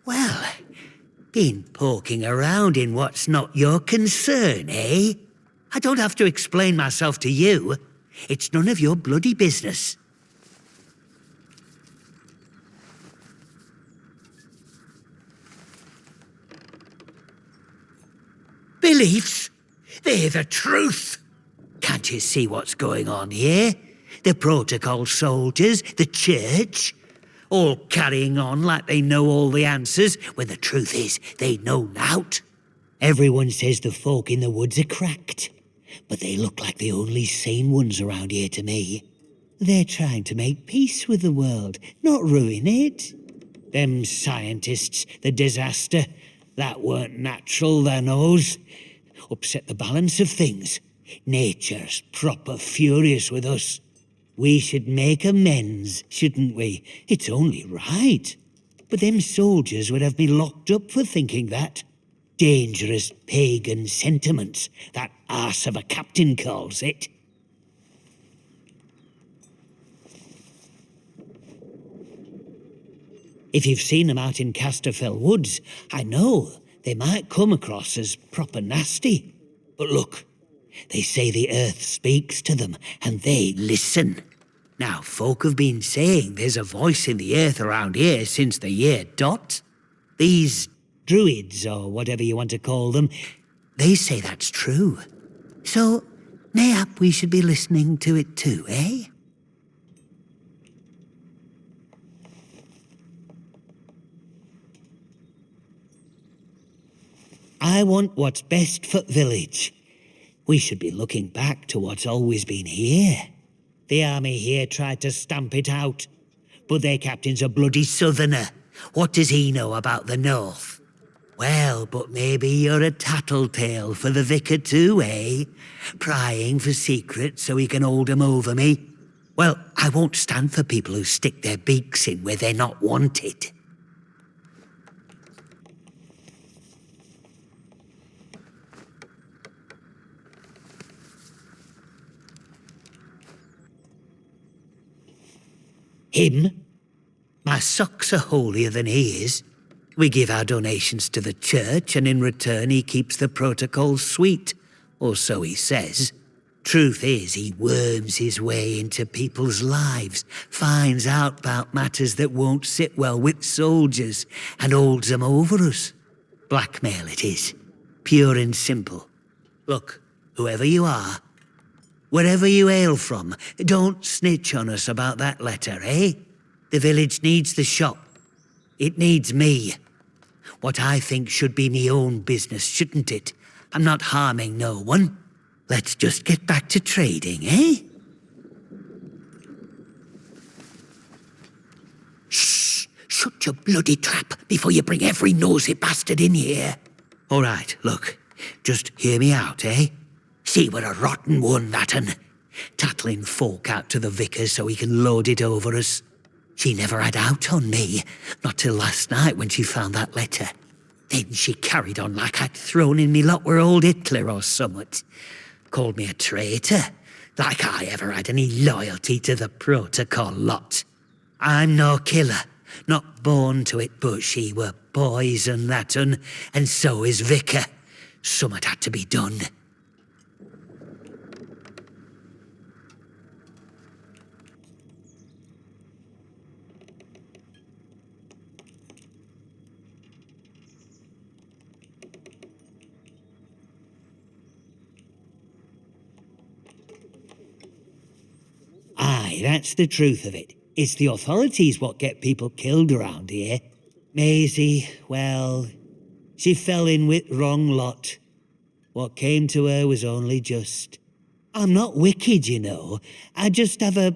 Well, been poking around in what's not your concern, eh? I don't have to explain myself to you. It's none of your bloody business. Beliefs? They're the truth. Can't you see what's going on here? The protocol soldiers, the church, all carrying on like they know all the answers, when the truth is they know nought. Everyone says the folk in the woods are cracked, but they look like the only sane ones around here to me. They're trying to make peace with the world, not ruin it. Them scientists, the disaster, that weren't natural, they knows. Upset the balance of things. Nature's proper furious with us. We should make amends, shouldn't we? It's only right. But them soldiers would have me locked up for thinking that. Dangerous pagan sentiments, that arse of a captain calls it. If you've seen them out in Casterfell Woods, I know they might come across as proper nasty. But look, they say the earth speaks to them, and they listen. Now, folk have been saying there's a voice in the earth around here since the year dot. These druids, or whatever you want to call them, they say that's true. So, mayhap we should be listening to it too, eh? I want what's best for the village. We should be looking back to what's always been here. The army here tried to stamp it out, but their captain's a bloody southerner. What does he know about the north? Well, but maybe you're a tattletale for the vicar too, eh? Prying for secrets so he can hold 'em over me. Well, I won't stand for people who stick their beaks in where they're not wanted. Him? My socks are holier than he is. We give our donations to the church, and in return he keeps the protocols sweet, or so he says. Truth is, he worms his way into people's lives, finds out about matters that won't sit well with soldiers, and holds them over us. Blackmail it is, pure and simple. Look, whoever you are, wherever you hail from, don't snitch on us about that letter, eh? The village needs the shop. It needs me. What I think should be me own business, shouldn't it? I'm not harming no one. Let's just get back to trading, eh? Shh! Shut your bloody trap before you bring every nosy bastard in here. All right, look, just hear me out, eh? See, we're a rotten one, that un. Tattling folk out to the vicar so he can load it over us. She never had out on me, not till last night when she found that letter. Then she carried on like I'd thrown in me lot were old Hitler or summat. Called me a traitor, like I ever had any loyalty to the protocol lot. I'm no killer, not born to it, but she were poison, that un, and so is vicar. Summat had to be done. Aye, that's the truth of it. It's the authorities what get people killed around here. Maisie, well, she fell in with wrong lot. What came to her was only just. I'm not wicked, you know. I just have a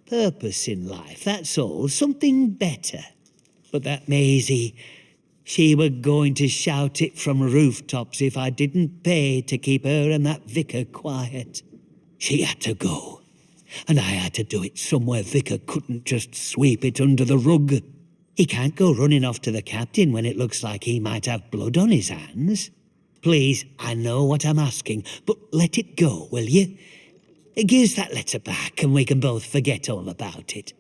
purpose in life, that's all. Something better. But that Maisie, she were going to shout it from rooftops if I didn't pay to keep her and that vicar quiet. She had to go. And I had to do it somewhere vicar couldn't just sweep it under the rug. He can't go running off to the captain when it looks like he might have blood on his hands. Please, I know what I'm asking, but let it go, will you? Give us that letter back and we can both forget all about it.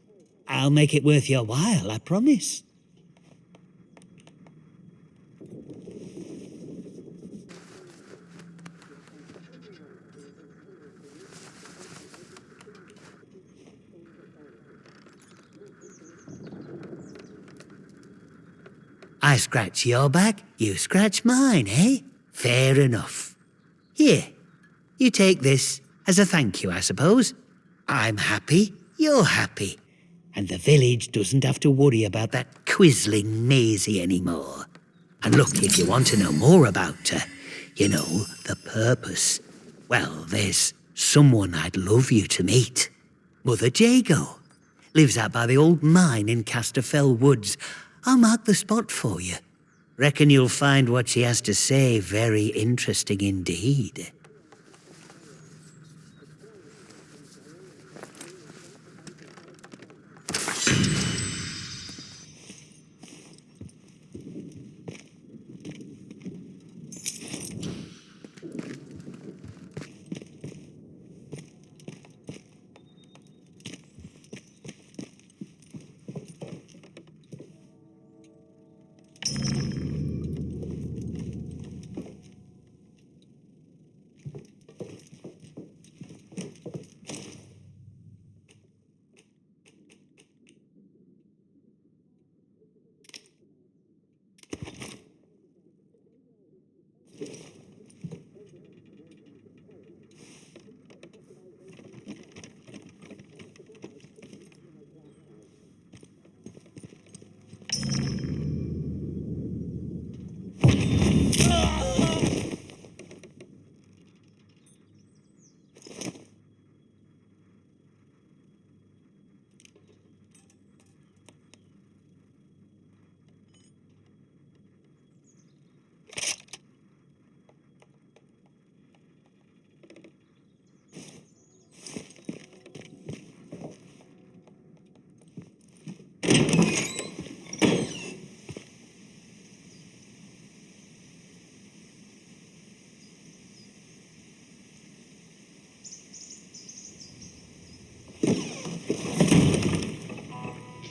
I'll make it worth your while, I promise. I scratch your back, you scratch mine, eh? Fair enough. Here, you take this as a thank you, I suppose. I'm happy, you're happy, and the village doesn't have to worry about that quizzling Maisie anymore. And look, if you want to know more about her, you know, the purpose, well, there's someone I'd love you to meet. Mother Jago. Lives out by the old mine in Casterfell Woods. I'll mark the spot for you. Reckon you'll find what she has to say very interesting indeed.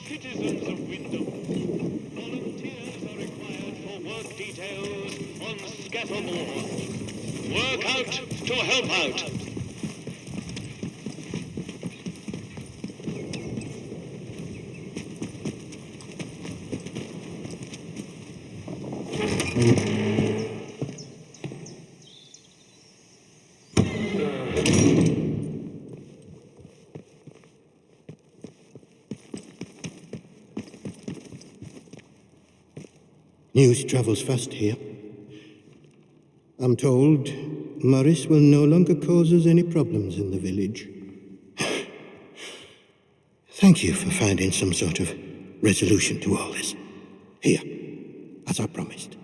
Citizens of Wyndham, volunteers are required for work details on Scattermore. Work out to help out. News travels fast here. I'm told Morris will no longer cause us any problems in the village. Thank you for finding some sort of resolution to all this. Here, as I promised.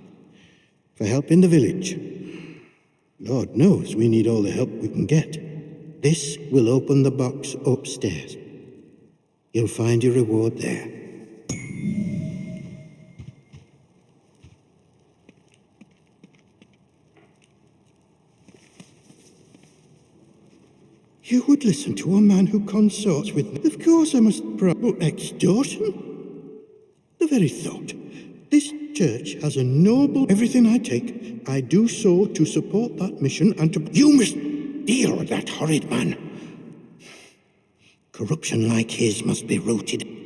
For helping the village. Lord knows we need all the help we can get. This will open the box upstairs. You'll find your reward there. You would listen to a man who consorts with me? Of course I must but extortion? The very thought. This church has a noble... Everything I take, I do so to support that mission and to... You must deal with that horrid man. Corruption like his must be rooted...